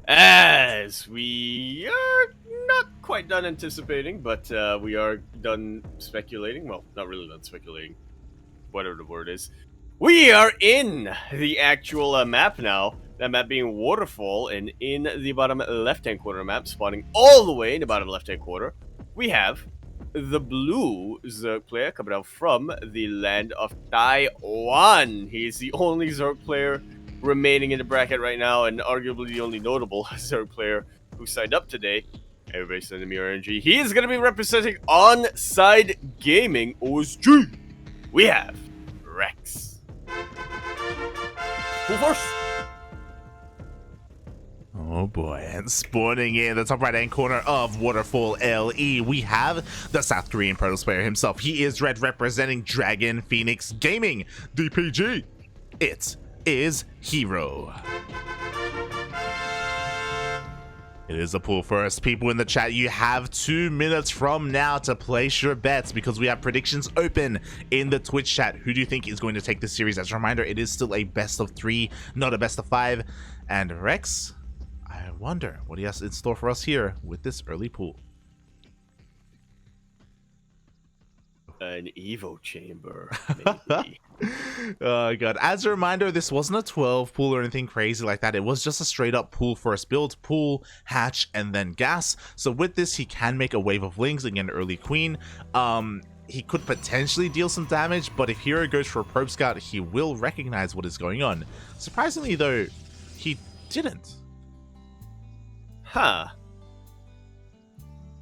As we are not quite done anticipating, but we are done speculating. Well, not really done speculating, whatever the word is. We are in the actual map now. That map being Waterfall, and in the bottom left-hand corner map, spawning all the way in the bottom left-hand corner, we have the blue Zerg player coming out from the land of Taiwan. He's the only Zerg player remaining in the bracket right now, and arguably the only notable Zerg player who signed up today. Everybody sending me RNG. He is going to be representing Onside Gaming OSG. We have Rex. Who first? Oh boy, and spawning in the top right-hand corner of Waterfall LE, we have the South Korean Protoss player himself. He is red representing Dragon Phoenix Gaming, DPG. It is herO. It is a pool first. People in the chat, you have 2 minutes from now to place your bets because we have predictions open in the Twitch chat. Who do you think is going to take this series? As a reminder, it is still a best of 3, not a best of 5. And Rex, I wonder what he has in store for us here with this early pool. An Evo chamber, maybe. Oh god, as a reminder, this wasn't a 12 pool or anything crazy like that. It was just a straight up pool first build, pool, hatch, and then gas. So with this, he can make a wave of lings and get an early queen. He could potentially deal some damage, but if herO goes for a probe scout, he will recognize what is going on. Surprisingly though, he didn't. Huh.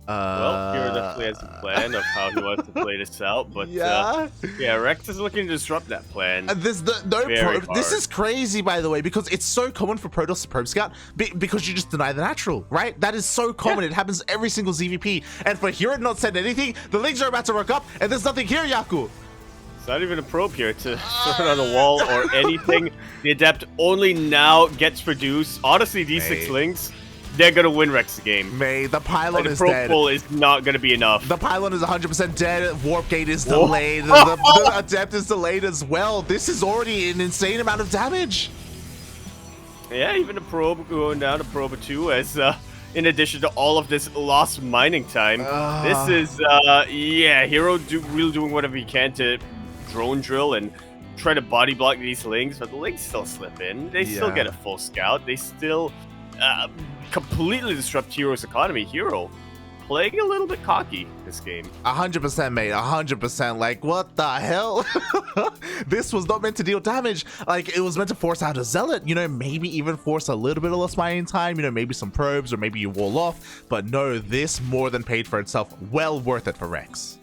Well, herO definitely has a plan of how he wants to play this out, but yeah, Rex is looking to disrupt that plan. This is crazy, by the way, because it's so common for Protoss to probe scout because you just deny the natural, right? That is so common. Yeah. It happens every single ZVP, and for herO not said anything, the lings are about to work up, and there's nothing here, Yaku. It's not even a probe here to throw it on the wall or anything. The Adept only now gets produced. Honestly, these 6 lings, they're gonna win Rex the game. The pylon is dead. The probe pull is not gonna be enough. The pylon is 100% dead. Warp gate is delayed. The Adept is delayed as well. This is already an insane amount of damage. Yeah, even a probe going down to probe 2 as in addition to all of this lost mining time. This is herO really doing whatever he can to drone drill and try to body block these lings, but the lings still slip in. They still get a full scout. They still completely disrupt herO's economy. herO playing a little bit cocky this game. 100%, mate. 100%. Like, what the hell? This was not meant to deal damage. Like, it was meant to force out a zealot, you know, maybe even force a little bit of lost mining time, you know, maybe some probes or maybe you wall off. But no, this more than paid for itself. Well worth it for Rex.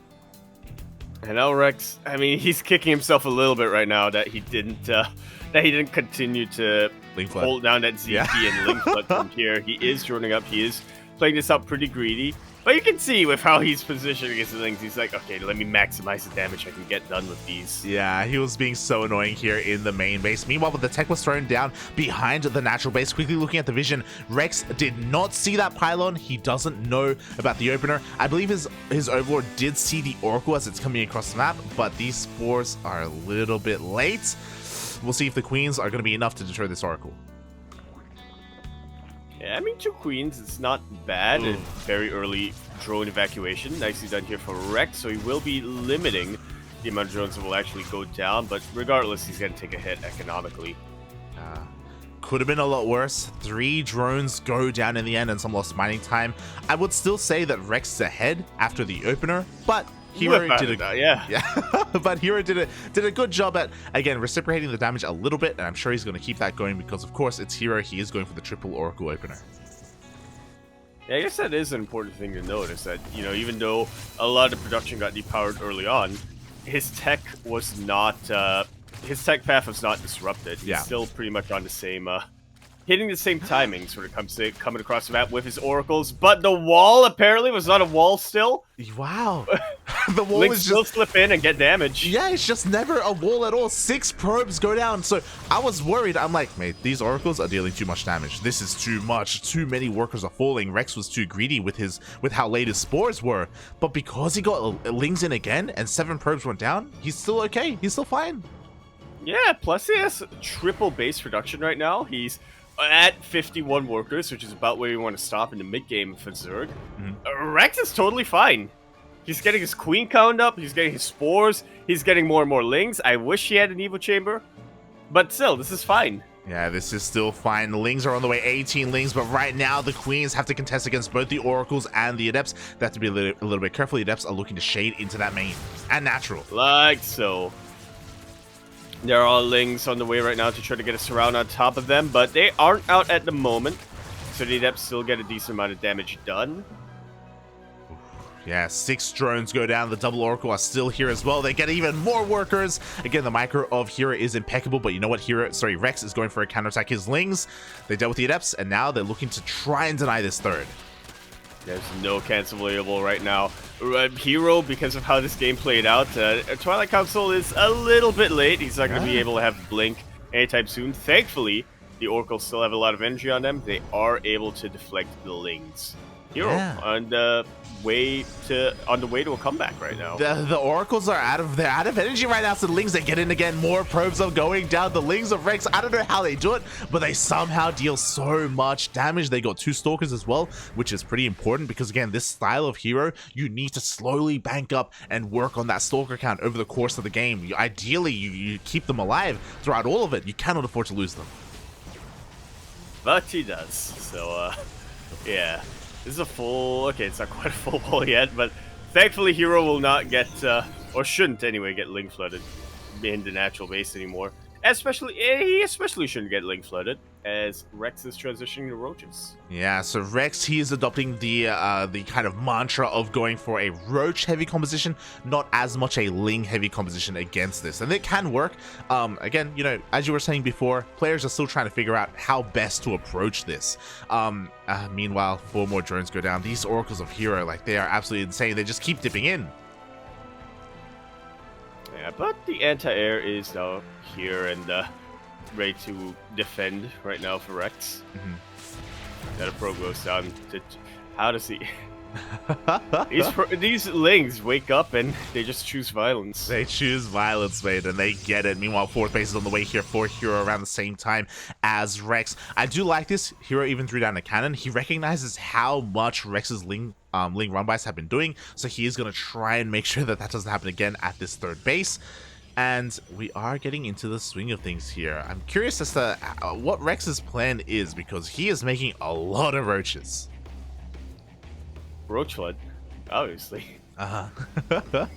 And now Rex, I mean, he's kicking himself a little bit right now that he didn't continue to hold down that ZP and link flood from here. He is joining up. He is playing this out pretty greedy. But you can see with how he's positioned against the links, he's like, okay, let me maximize the damage I can get done with these. Yeah, he was being so annoying here in the main base. Meanwhile, with the tech was thrown down behind the natural base, quickly looking at the vision, Rex did not see that pylon. He doesn't know about the opener. I believe his overlord did see the oracle as it's coming across the map, but these spores are a little bit late. We'll see if the queens are going to be enough to deter this oracle. Yeah, I mean, 2 queens, it's not bad. A very early drone evacuation. Nicely done here for Rex, so he will be limiting the amount of drones that will actually go down, but regardless, he's going to take a hit economically. Could have been a lot worse. 3 drones go down in the end and some lost mining time. I would still say that Rex is ahead after the opener, but herO did but herO did a good job at, again, reciprocating the damage a little bit, and I'm sure he's going to keep that going because, of course, it's herO. He is going for the triple oracle opener. Yeah, I guess that is an important thing to notice, that, you know, even though a lot of production got depowered early on, his tech was not, his tech path was not disrupted. He's still pretty much on the same, hitting the same timings when it comes to coming across the map with his oracles, but the wall apparently was not a wall still. Wow. The wall Links is still slip in and get damage. Yeah, it's just never a wall at all. 6 probes go down. So I was worried. I'm like, mate, these oracles are dealing too much damage. This is too much. Too many workers are falling. Rex was too greedy with how late his spores were. But because he got lings in again and 7 probes went down, he's still okay. He's still fine. Yeah, plus he has triple base production right now. He's at 51 workers, which is about where you want to stop in the mid game for Zerg. Mhm. Rex is totally fine. He's getting his queen count up, he's getting his spores, he's getting more and more lings. I wish he had an Evo Chamber, but still, this is fine. Yeah, this is still fine. The Lings are on the way, 18 Lings, but right now the Queens have to contest against both the Oracles and the Adepts. They have to be a little bit careful. The Adepts are looking to shade into that main and natural. Like so. There are Lings on the way right now to try to get a surround on top of them, but they aren't out at the moment, so the Adepts still get a decent amount of damage done. Yeah, 6 drones go down. The double Oracle are still here as well. They get even more workers. Again, the micro of herO is impeccable, but you know what? Rex is going for a counterattack. His Lings, they dealt with the Adepts, and now they're looking to try and deny this third. There's no cancel available right now. herO, because of how this game played out, Twilight Council is a little bit late. He's not going to be able to have Blink anytime soon. Thankfully, the Oracles still have a lot of energy on them. They are able to deflect the Lings. herO on the way to a comeback right now. The Oracles are out of energy right now, so the Lings, they get in again. More probes are going down. The Lings of Rex, I don't know how they do it, but they somehow deal so much damage. They got 2 Stalkers as well, which is pretty important because, again, this style of herO, you need to slowly bank up and work on that Stalker count over the course of the game. Ideally, you keep them alive throughout all of it. You cannot afford to lose them. But he does, so, yeah. This is a full... Okay, it's not quite a full wall yet, but thankfully herO will not get, or shouldn't anyway, get link flooded in the natural base anymore. He especially shouldn't get link flooded, as Rex is transitioning to roaches. Yeah, so Rex, he is adopting the kind of mantra of going for a roach heavy composition, not as much a ling heavy composition against this, and it can work. Again, you know, as you were saying before, players are still trying to figure out how best to approach this. Meanwhile, 4 more drones go down. These Oracles of herO, like, they are absolutely insane. They just keep dipping in. Yeah, but the anti-air is now here and ready to defend right now for Rex. That a probe goes down to... How does he... These Lings wake up and they just choose violence. They choose violence, mate, and they get it. Meanwhile, 4th base is on the way here for herO around the same time as Rex. I do like this. herO even threw down a cannon. He recognizes how much Rex's Ling run-bys have been doing, so he is going to try and make sure that that doesn't happen again at this 3rd base. And we are getting into the swing of things here. I'm curious as to what Rex's plan is, because he is making a lot of roaches. Roach flood, obviously. Uh-huh.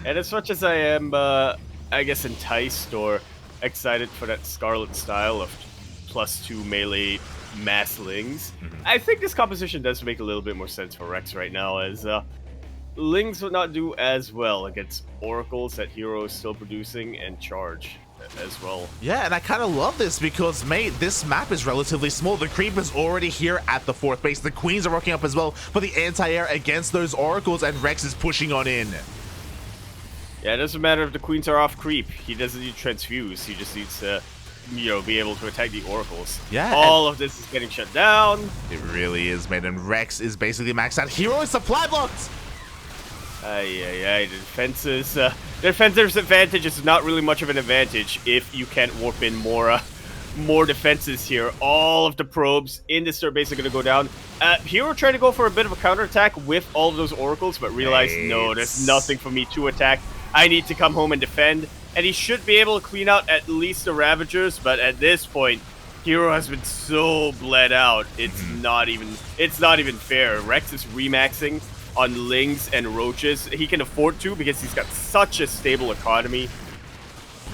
And as much as I am, I guess, enticed or excited for that Scarlet style of +2 melee mass Lings, I think this composition does make a little bit more sense for Rex right now, as Lings would not do as well against Oracles that herO is still producing and Charge as well. Yeah, and I kind of love this because, mate, this map is relatively small. The creep is already here at the 4th base. The Queens are rocking up as well for the anti-air against those Oracles, and Rex is pushing on in. Yeah, it doesn't matter if the Queens are off creep. He doesn't need transfuse. He just needs to, you know, be able to attack the Oracles. Yeah. All of this is getting shut down. It really is, mate, and Rex is basically maxed out. herO is supply blocked! The defenses, the defensive advantage is not really much of an advantage if you can't warp in more defenses here. All of the probes in this 3rd base are going to go down. herO tried to go for a bit of a counterattack with all of those Oracles, but realized, no, there's nothing for me to attack. I need to come home and defend. And he should be able to clean out at least the Ravagers, but at this point, herO has been so bled out. It's not even fair. Rex is remaxing on Lings and Roaches. He can afford to because he's got such a stable economy.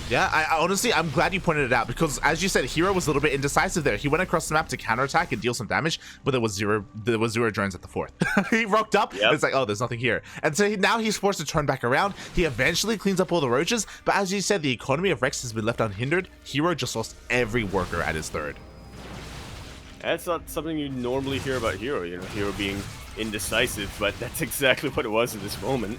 Yeah, I honestly, I'm glad you pointed it out, because as you said, herO was a little bit indecisive there. He went across the map to counterattack and deal some damage, but there was zero drones at the 4th. He rocked up, and it's like, oh, there's nothing here. And so now he's forced to turn back around. He eventually cleans up all the roaches, but as you said, the economy of Rex has been left unhindered. herO just lost every worker at his 3rd. That's not something you normally hear about herO, you know, herO being indecisive, but that's exactly what it was in this moment.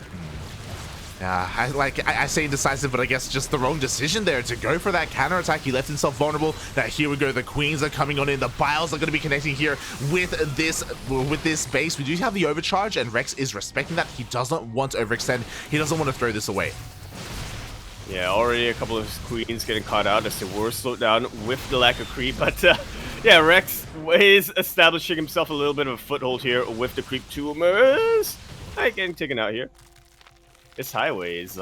I say indecisive, but I guess just the wrong decision there to go for that counterattack. He left himself vulnerable. Now here we go. The Queens are coming on in. The Biles are going to be connecting here with this base. We do have the overcharge, and Rex is respecting that. He doesn't want to overextend. He doesn't want to throw this away. Yeah, already a couple of his Queens getting caught out as they were slowed down with the lack of creep, but Yeah, Rex is establishing himself a little bit of a foothold here with the creep tumors. Getting taken out here. This highway is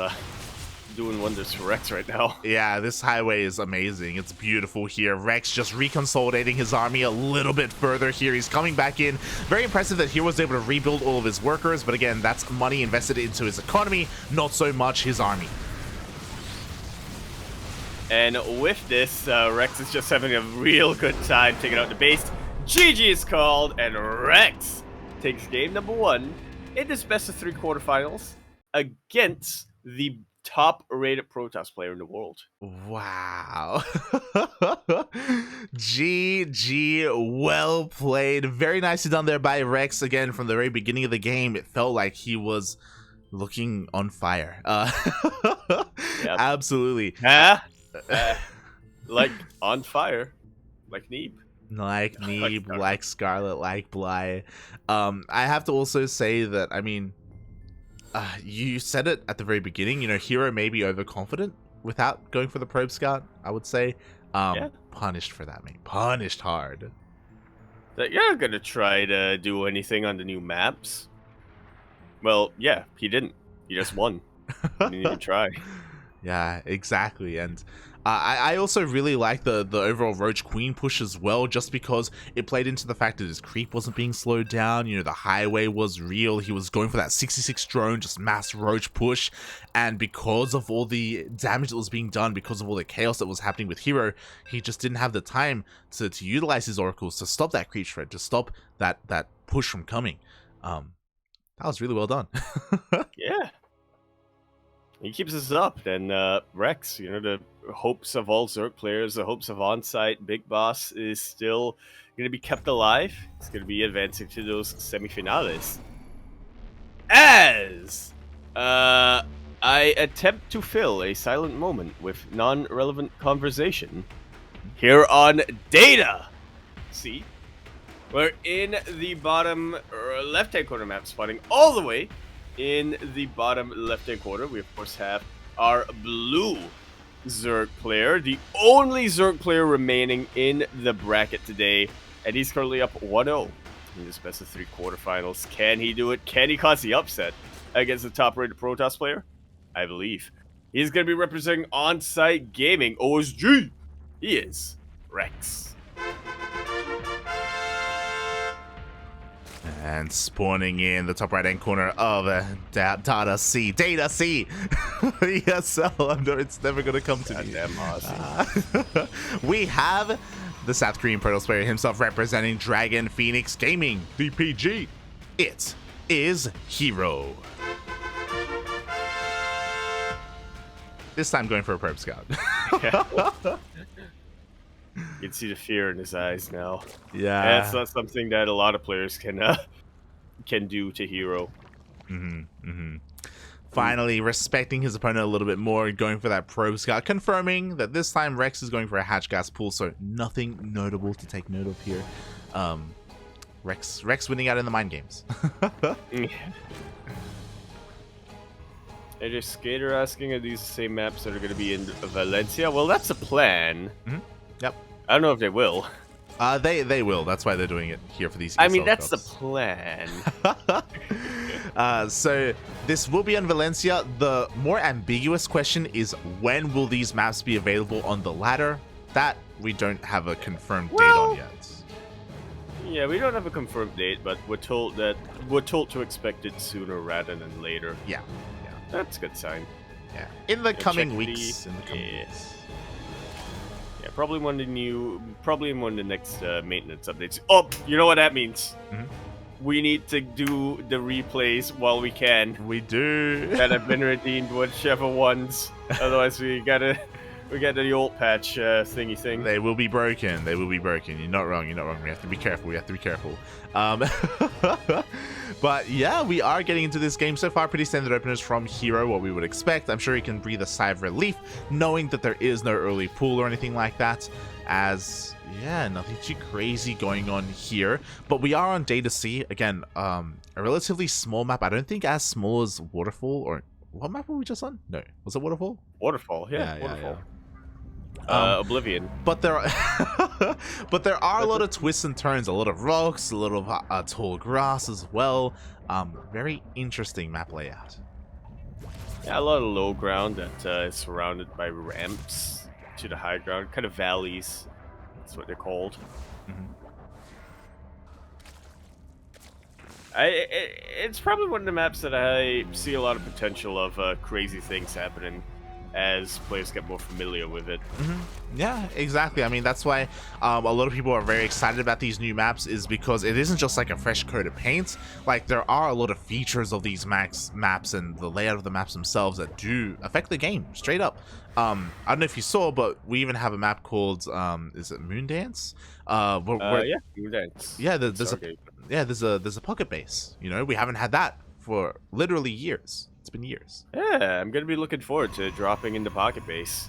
doing wonders for Rex right now. Yeah, this highway is amazing. It's beautiful here. Rex just reconsolidating his army a little bit further here. He's coming back in. Very impressive that he was able to rebuild all of his workers, but again, that's money invested into his economy, not so much his army. And with this, Rex is just having a real good time taking out the base. GG is called, and Rex takes game number 1 in this best of 3 quarterfinals against the top-rated Protoss player in the world. Wow. GG, well played. Very nicely done there by Rex. Again, from the very beginning of the game, it felt like he was looking on fire. Yep. Absolutely. Like on fire, like Neeb. Like Neeb, like Scarlet, like Bly. I have to also say that, I mean, you said it at the very beginning, you know, herO may be overconfident without going for the probe scout, I would say. Yeah. Punished for that, mate. Punished hard. That you're not gonna try to do anything on the new maps. Well, yeah, he didn't. He just won. He didn't even try. Yeah, exactly. And I also really like the overall Roach Queen push as well, just because it played into the fact that his creep wasn't being slowed down. You know, the highway was real. He was going for that 66 drone, just mass Roach push. And because of all the damage that was being done, because of all the chaos that was happening with herO, he just didn't have the time to utilize his oracles to stop that creep shred, to stop that push from coming. That was really well done. Yeah. He keeps us up, then Rex, you know, the hopes of all Zerg players, the hopes of Onsite, Big Boss is still going to be kept alive. It's going to be advancing to those semifinales. As I attempt to fill a silent moment with non-relevant conversation here on Data. See? We're in the bottom left-hand corner map, spawning all the way in the bottom left-hand corner. We, of course, have our blue Zerg player, the only Zerg player remaining in the bracket today, and he's currently up 1-0 in this best of 3 quarterfinals. Can he do it? Can he cause the upset against the top-rated Protoss player? I believe. He's going to be representing On-Site Gaming, OSG. He is Rex. And spawning in the top right-hand corner of Data C. ESL. It's never going to come to me. Goddamn awesome. We have the South Korean Protoss player himself representing Dragon Phoenix Gaming, DPG. It is herO. This time going for a probe scout. You can see the fear in his eyes now. Yeah. And that's not something that a lot of players can do to herO. Finally, respecting his opponent a little bit more, going for that probe scout, confirming that this time Rex is going for a hatch gas pool, so nothing notable to take note of here. Rex winning out in the mind games. AJ Skater asking, are these the same maps that are going to be in Valencia? Well, that's a plan. Yep. I don't know if they will. They will. That's why they're doing it here for these. I mean, ESL that's Cups. the plan. So this will be on Valencia. The more ambiguous question is, when will these maps be available on the ladder? That we don't have a confirmed date on yet. Yeah, we don't have a confirmed date, but we're told to expect it sooner rather than later. Yeah. That's a good sign. Yeah. In the coming check weeks. the- In the coming yeah. weeks. Yeah, probably in one of the next maintenance updates. Oh, you know what that means? We need to do the replays while we can We do. that have been redeemed, whichever ones. Otherwise, we get the old patch thingy thing. They will be broken. They will be broken. You're not wrong. You're not wrong. We have to be careful. We have to be careful. But yeah, we are getting into this game. So far, pretty standard openers from herO, what we would expect. I'm sure he can breathe a sigh of relief, knowing that there is no early pool or anything like that. As, yeah, nothing too crazy going on here. But we are on Data C. Again, a relatively small map. I don't think as small as Waterfall, or what map were we just on? No. Was it Waterfall? Waterfall, yeah, Waterfall. Yeah. Oblivion. But there are But there are a lot of twists and turns, a lot of rocks, a lot of tall grass as well. Very interesting map layout. Yeah, a lot of low ground that is surrounded by ramps to the high ground, kind of valleys. That's what they're called. Mhm. It's probably one of the maps that I see a lot of potential of crazy things happening as players get more familiar with it. Yeah, exactly. I mean, that's why a lot of people are very excited about these new maps, is because it isn't just like a fresh coat of paint. Like, there are a lot of features of these maps and the layout of the maps themselves that do affect the game straight up. I don't know if you saw, but we even have a map called is it Moondance? Yeah, Moondance. Yeah, Stargate. there's a pocket base. You know, we haven't had that for literally years. It's been years. Yeah, I'm gonna be looking forward to dropping into Pocket Base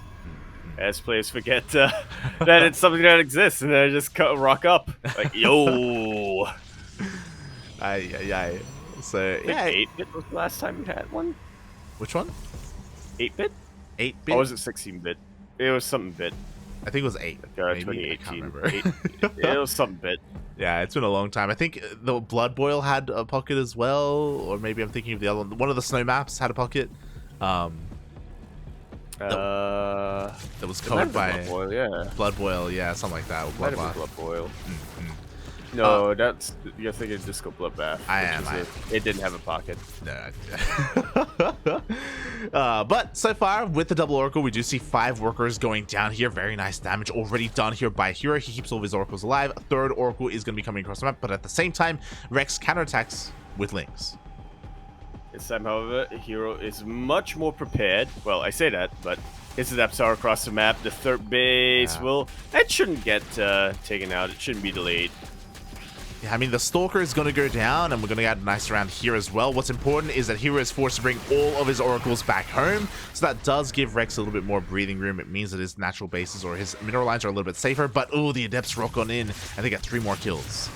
as players forget that it's something that exists and they just rock up like, yo. Aye. So I think yeah, 8-bit was the last time we had one. which one? 8-bit? 8-bit? Or was it 16-bit? It was something bit. I think it was 8. Maybe. I can't 2018. remember. It was something bit. Yeah, it's been a long time. I think the Blood Boil had a pocket as well, or maybe I'm thinking of the other one. One of the snow maps had a pocket. That was covered by Blood Boil, yeah. Blood Boil, yeah, something like that. Or Might Blood have been Bath. Blood Boil. Mm. No, you're thinking of Disco Bloodbath. I am. It didn't have a pocket. No. But so far, with the double Oracle, we do see 5 workers going down here. Very nice damage already done here by herO. He keeps all of his Oracles alive. A 3rd Oracle is going to be coming across the map, but at the same time, Rex counterattacks with Lings. This time, however, herO is much more prepared. Well, I say that, but his adapts are across the map. The 3rd base that shouldn't get taken out. It shouldn't be delayed. Yeah, I mean, the Stalker is going to go down, and we're going to get a nice round here as well. What's important is that herO is forced to bring all of his Oracles back home, so that does give Rex a little bit more breathing room. It means that his natural bases or his mineral lines are a little bit safer, but the Adepts rock on in, and they get 3 more kills.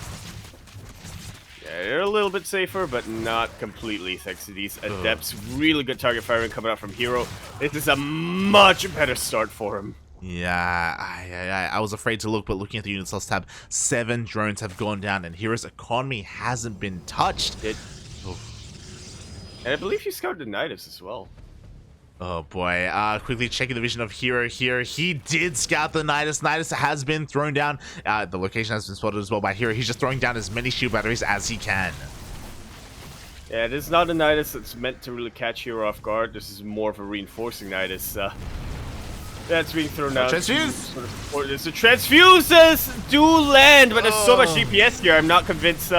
Yeah, they're a little bit safer, but not completely, thanks to these Adepts. Really good target firing coming out from herO. This is a much better start for him. Yeah, I was afraid to look, but looking at the units list tab, 7 drones have gone down, and herO's economy hasn't been touched. And I believe he scouted the Nidus as well. Oh boy, quickly checking the vision of herO here. He did scout the Nidus. Nidus has been thrown down. The location has been spotted as well by herO. He's just throwing down as many shield batteries as he can. Yeah, this is not a Nidus that's meant to really catch herO off guard. This is more of a reinforcing Nidus. That's being thrown out. Transfuse! The transfuses do land, but there's so much DPS here. I'm not convinced.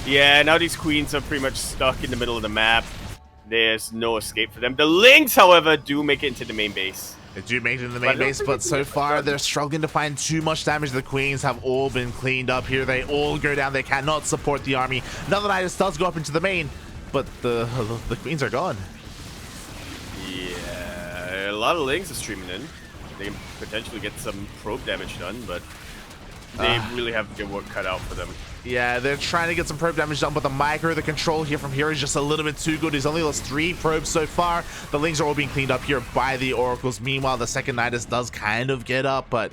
Yeah, now these queens are pretty much stuck in the middle of the map. There's no escape for them. The Lynx, however, do make it into the main base. They do make it in the main base, but so far they're struggling to find too much damage. The queens have all been cleaned up here. They all go down. They cannot support the army. Now the Nidus does go up into the main, but the queens are gone. Yeah, a lot of Lynx are streaming in. They can potentially get some probe damage done, but they really have their work cut out for them. Yeah, they're trying to get some probe damage done, but the control here from herO is just a little bit too good. He's only lost 3 probes so far. The Lings are all being cleaned up here by the Oracles. Meanwhile, the second Nidus does kind of get up, but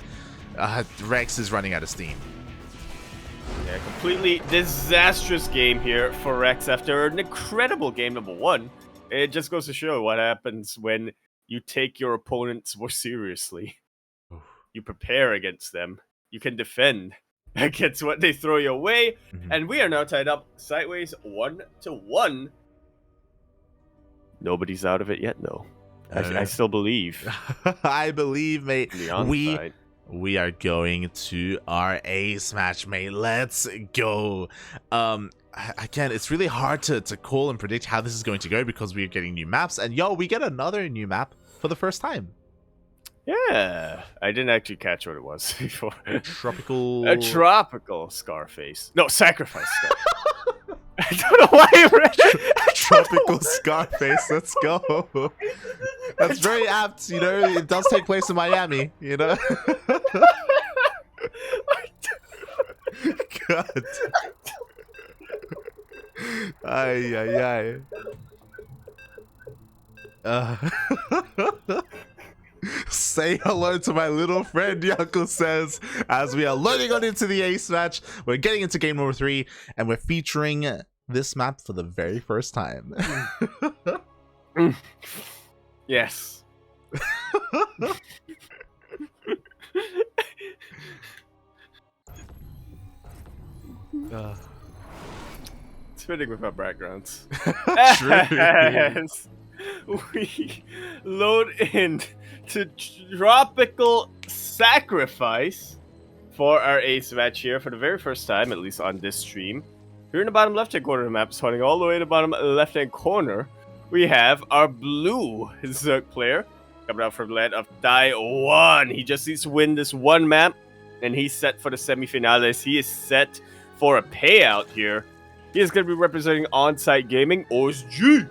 Rex is running out of steam. Yeah, completely disastrous game here for Rex after an incredible game number 1. It just goes to show what happens when you take your opponents more seriously. You prepare against them. You can defend against what they throw your way. And we are now tied up sideways 1-1. Nobody's out of it yet, though. I still believe. I believe, mate. We are going to our ace match, mate. Let's go. Again, it's really hard to call and predict how this is going to go because we're getting new maps, and we get another new map for the first time. Yeah, I didn't actually catch what it was before. A tropical Scarface. No, Sacrifice Scar. I don't know why I read Tropical Scarface. Let's go. That's very apt. You know, it does take place in Miami. You know. God. Ay. say hello to my little friend Yaku says as we are loading on into the ace match. We're getting into game number 3 and we're featuring this map for the very first time. Yes. It's fitting with our backgrounds. True. As we load in to Tropical Sacrifice for our ace match here for the very first time, at least on this stream. Here in the bottom left-hand corner of the map, spawning all the way to the bottom left-hand corner, we have our blue Zerg player coming out from the land of Taiwan. He just needs to win this one map, and he's set for the semifinales. He is set for a payout here. He is going to be representing On-Site Gaming, OSG.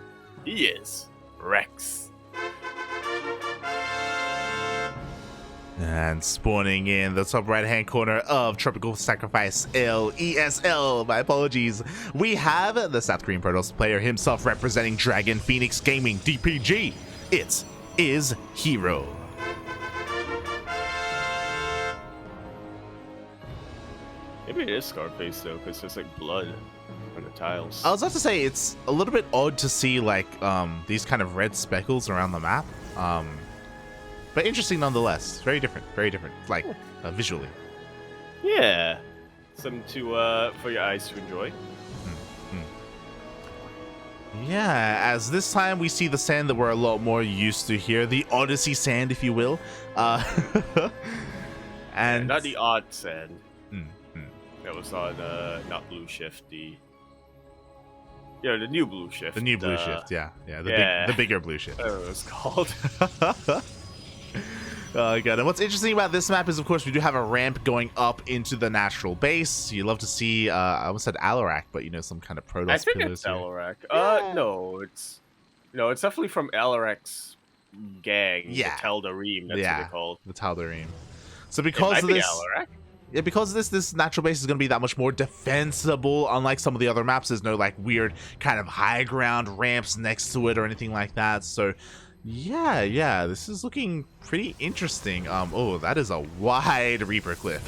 He is Rex. And spawning in the top right-hand corner of Tropical Sacrifice ESL, my apologies, we have the South Korean Protoss player himself representing Dragon Phoenix Gaming DPG. It is herO. Maybe it is Scarface though, because there's like blood on the tiles. I was about to say it's a little bit odd to see like these kind of red speckles around the map. But interesting nonetheless. Very different, like visually. Yeah, something to for your eyes to enjoy. Yeah, as this time we see the sand that we're a lot more used to here, the Odyssey sand, if you will. And not the odd sand. That was on not Blue Shift, the new Blue Shift. The new Blue Shift, yeah, the bigger Blue Shift. That's what it was called. Oh god, and what's interesting about this map is, of course, we do have a ramp going up into the natural base. You love to see, I almost said Alarak, but some kind of Protoss. I think it's Alarak. No, it's definitely from Alarak's gang. Yeah, the Teldarim. That's what they're called. The Teldarim. So because of this, Alarak. Yeah, because this natural base is going to be that much more defensible, unlike some of the other maps. There's no like weird kind of high ground ramps next to it or anything like that. So yeah, this is looking pretty interesting. Oh, that is a wide Reaper cliff.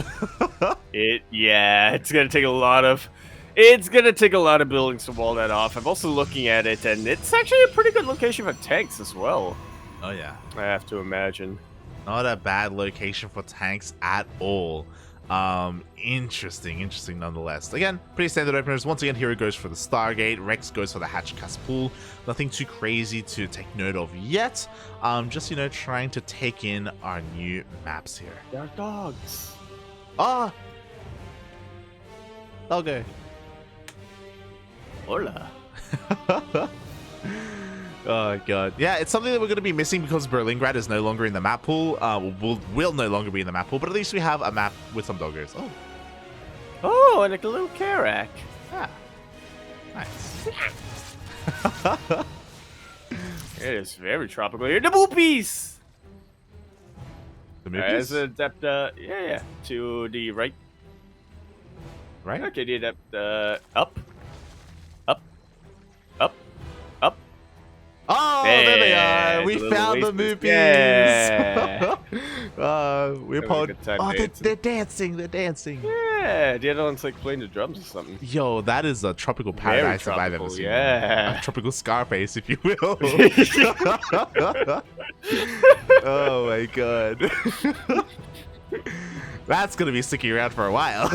It's gonna take a lot of buildings to wall that off. I'm also looking at it, and it's actually a pretty good location for tanks as well. Oh yeah, I have to imagine. Not a bad location for tanks at all. Interesting nonetheless. Again, pretty standard openers. Once again, herO goes for the Stargate, Rex goes for the Hatch Cast Pool. Nothing too crazy to take note of yet. Just trying to take in our new maps here. They're dogs. Ah, okay. Hola. Oh god, yeah, it's something that we're going to be missing because Berlingrad is no longer in the map pool. Will no longer be in the map pool, but at least we have a map with some doggers. Oh, and like a little Karak. Ah, nice. It is very tropical here. The boopies. The movies? As a depth, to the right. Right. Okay, the depth, up. Oh, there they are. We found the moopies. Yeah. We're they're dancing. They're dancing. Yeah, the other one's like playing the drums or something. Yo, that is a tropical paradise if I've ever seen. Yeah. A tropical Scarface, if you will. Oh my god. That's gonna be sticking around for a while.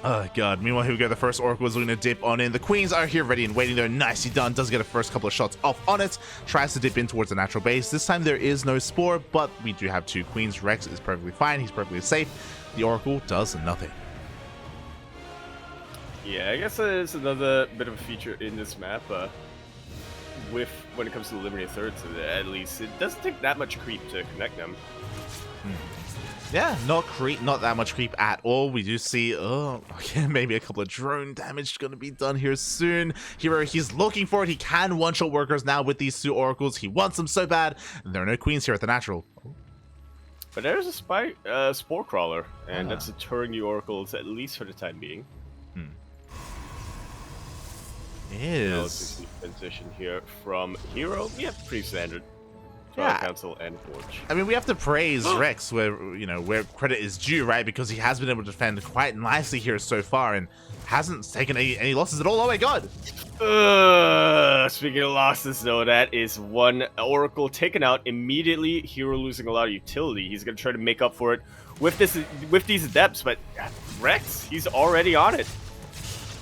Oh god, meanwhile here we go, the first Oracle is going to dip on in. The Queens are here ready and waiting there, nicely done, does get a first couple of shots off on it, tries to dip in towards the natural base. This time there is no Spore, but we do have 2 Queens. Rex is perfectly fine, he's perfectly safe. The Oracle does nothing. Yeah, I guess it's another bit of a feature in this map, when it comes to the Eliminated Thirds, at least, it doesn't take that much creep to connect them. Yeah, not that much creep at all. We do see, maybe a couple of drone damage going to be done here soon. herO, he's looking for it. He can one-shot workers now with these 2 oracles. He wants them so bad. And there are no queens here at the natural. But there's a spore crawler, and that's deterring the oracles, at least for the time being. Is position here from herO. Yeah, pretty standard. Yeah. Council and Forge. I mean, we have to praise Rex where credit is due, right? Because he has been able to defend quite nicely here so far and hasn't taken any losses at all. Oh my god! Speaking of losses, though, that is one Oracle taken out immediately. herO losing a lot of utility. He's gonna try to make up for it with these adepts, but Rex, he's already on it.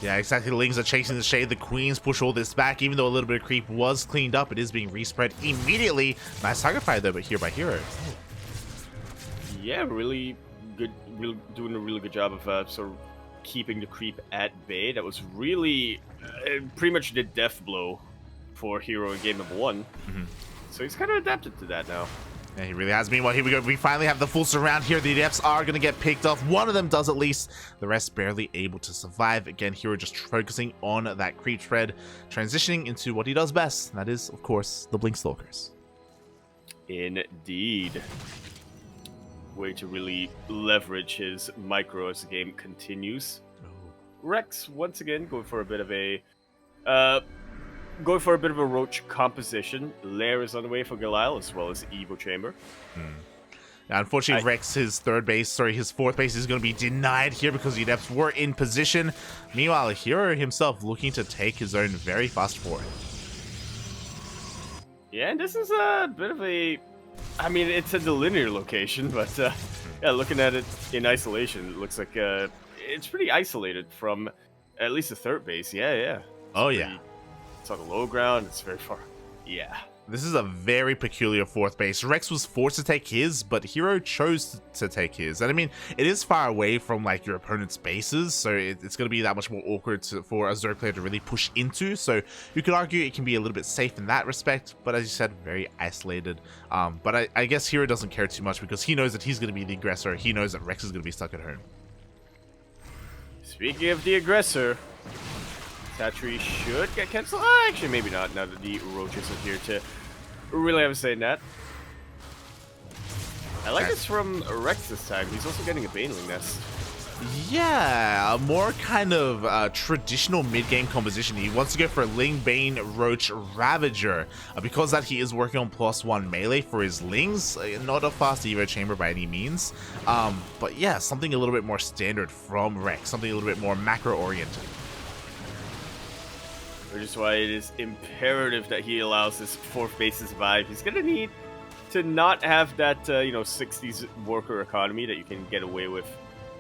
Yeah, exactly. The Lings are chasing the shade. The Queens push all this back. Even though a little bit of creep was cleaned up, it is being respread immediately. Nice target fire though, but here by herO. Yeah, really good. Doing a really good job of sort of keeping the creep at bay. That was really pretty much the death blow for herO in game number 1. So he's kind of adapted to that now. Yeah, he really has. Meanwhile, here we go. We finally have the full surround here. The adepts are going to get picked off. One of them does at least. The rest barely able to survive. Again, herO just focusing on that creep spread, transitioning into what he does best. And that is, of course, the Blink Stalkers. Indeed. Way to really leverage his micro as the game continues. Rex, once again, going for a bit of a roach composition. Lair is on the way for Galile, as well as Evo Chamber. Now, unfortunately, Rex, his fourth base is going to be denied here because the adepts were in position. Meanwhile, herO himself looking to take his own very fast forward. Yeah, and this is a bit of a... I mean, it's a linear location, but yeah, looking at it in isolation, it looks like it's pretty isolated from at least the third base. Yeah. It's on the low ground. It's very far. Yeah. This is a very peculiar fourth base. Rex was forced to take his, but herO chose to take his. And I mean, it is far away from like your opponent's bases, so it's going to be that much more awkward for a Zerg player to really push into. So you could argue it can be a little bit safe in that respect, but as you said, very isolated. But I guess herO doesn't care too much because he knows that he's going to be the aggressor. He knows that Rex is going to be stuck at home. Speaking of the aggressor, Satchery should get cancelled. Actually, maybe not, now that the Roaches are here to really have a say in that. I like this from Rex this time. He's also getting a Baneling Nest. Yeah, a more kind of traditional mid-game composition. He wants to go for Ling, Bane, Roach, Ravager. Because that he is working on +1 melee for his Lings. Not a fast Evo Chamber by any means. But yeah, something a little bit more standard from Rex. Something a little bit more macro-oriented. Which is why it is imperative that he allows this fourth base to survive. He's going to need to not have that, 60s worker economy that you can get away with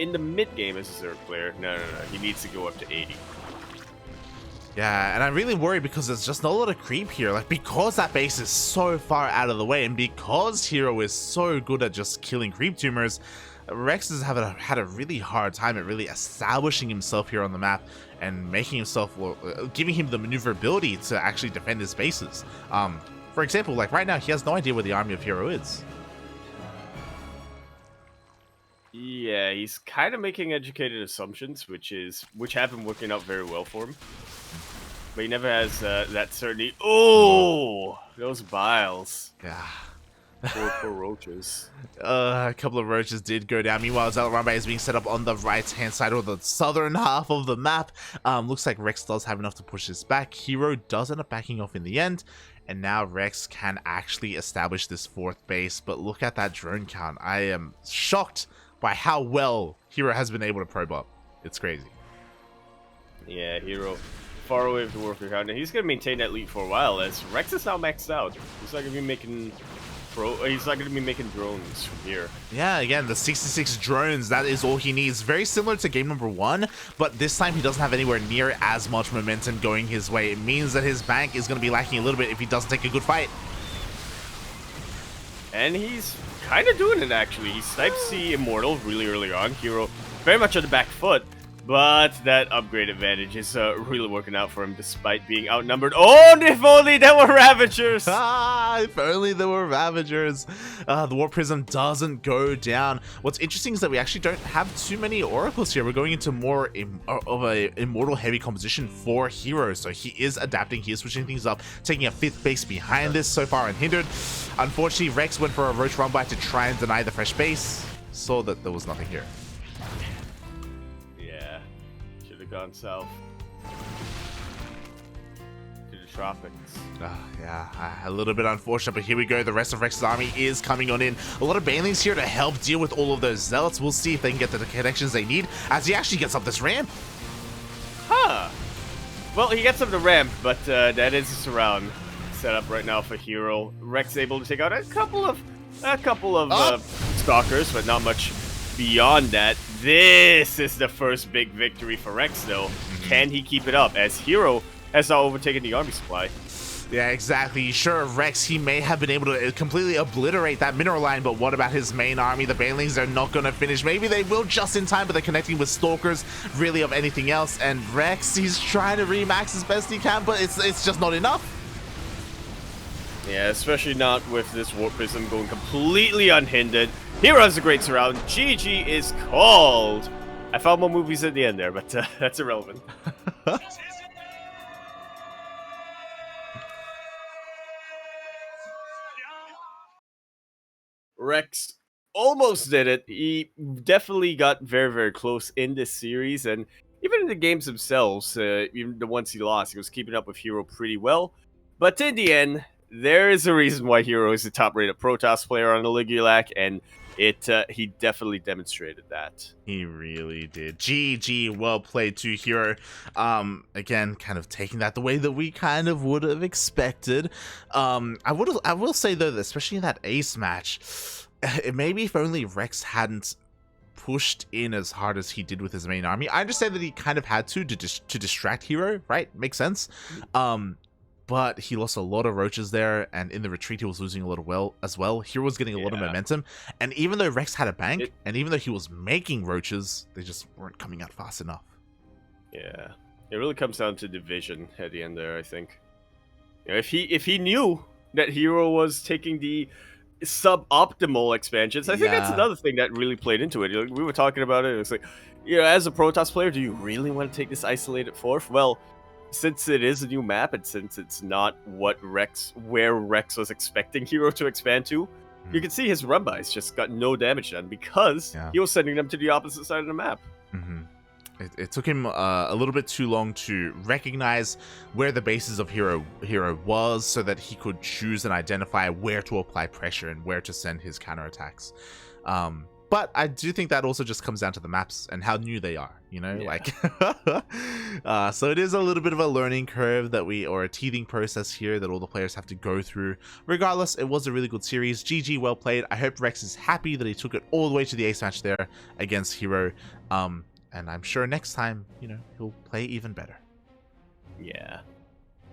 in the mid-game as a Zerg player. No. He needs to go up to 80. Yeah, and I'm really worried because there's just not a lot of creep here. Like, because that base is so far out of the way, and because herO is so good at just killing creep tumors, Rex has had a really hard time at really establishing himself here on the map and making himself, giving him the maneuverability to actually defend his bases. For example, like right now, he has no idea where the army of herO is. Yeah, he's kind of making educated assumptions, which have been working out very well for him. But he never has that certainty. Oh, those biles. Yeah. Poor Roaches. A couple of Roaches did go down. Meanwhile, Zalarambe is being set up on the right-hand side, or the southern half of the map. Looks like Rex does have enough to push this back. herO does end up backing off in the end. And now Rex can actually establish this fourth base. But look at that drone count. I am shocked by how well herO has been able to probe up. It's crazy. Yeah, herO far away from the worker count. And he's going to maintain that lead for a while, as Rex is now maxed out. He's not going to be making... He's not going to be making drones from here. Yeah, again, the 66 drones, that is all he needs. Very similar to game number 1, but this time he doesn't have anywhere near as much momentum going his way. It means that his bank is going to be lacking a little bit if he doesn't take a good fight. And he's kind of doing it, actually. He snipes the Immortal really early on. herO very much on the back foot. But that upgrade advantage is really working out for him despite being outnumbered. Oh, and if only there were Ravagers! If only there were Ravagers. The War Prism doesn't go down. What's interesting is that we actually don't have too many Oracles here. We're going into more of a Immortal heavy composition for herO. So he is adapting. He is switching things up, taking a 5th base behind this so far unhindered. Unfortunately, Rex went for a Roach Rumbai to try and deny the fresh base. Saw that there was nothing here. Gone south. Should have Tropics. Yeah, a little bit unfortunate, but here we go. The rest of Rex's army is coming on in. A lot of banelings here to help deal with all of those zealots. We'll see if they can get the connections they need as he actually gets up this ramp. Huh. Well, he gets up the ramp, but that is a surround set up right now for herO. Rex able to take out a couple of stalkers, but not much beyond that. This is the first big victory for Rex, though. Can he keep it up as herO has now overtaken the army supply? Yeah, exactly. Sure, Rex, he may have been able to completely obliterate that mineral line, but what about his main army? The banelings are not going to finish. Maybe they will just in time, but they're connecting with stalkers, really of anything else. And Rex, he's trying to remax as best he can, but it's just not enough. Yeah, especially not with this Warp Prism going completely unhindered. herO has a great surround. GG is called. I found more movies at the end there, but that's irrelevant. Rex almost did it. He definitely got very, very close in this series, and even in the games themselves, even the ones he lost, he was keeping up with herO pretty well. But in the end, there is a reason why herO is the top-rated Protoss player on the Ligulac, and he definitely demonstrated that. He really did. GG, well played to herO. Again, kind of taking that the way that we kind of would have expected. I will say though, that especially in that ace match, maybe if only Rex hadn't pushed in as hard as he did with his main army. I understand that he kind of had to distract herO, right? Makes sense. But he lost a lot of roaches there, and in the retreat he was losing a lot as well. herO was getting a lot of momentum, and even though Rex had a bank, and even though he was making roaches, they just weren't coming out fast enough. Yeah, it really comes down to division at the end there, I think. You know, if he knew that herO was taking the suboptimal expansions, I think that's another thing that really played into it. We were talking about it. It's like, you know, as a Protoss player, do you really want to take this isolated fourth? Well, since it is a new map, and since it's not where Rex was expecting herO to expand to, you can see his run-bys just got no damage done because he was sending them to the opposite side of the map. It took him a little bit too long to recognize where the bases of herO was, so that he could choose and identify where to apply pressure and where to send his counterattacks. But I do think that also just comes down to the maps and how new they are, you know, like, so it is a little bit of a learning curve or a teething process here that all the players have to go through. Regardless, it was a really good series. GG, well played. I hope Rex is happy that he took it all the way to the ace match there against herO. And I'm sure next time, you know, he'll play even better. Yeah.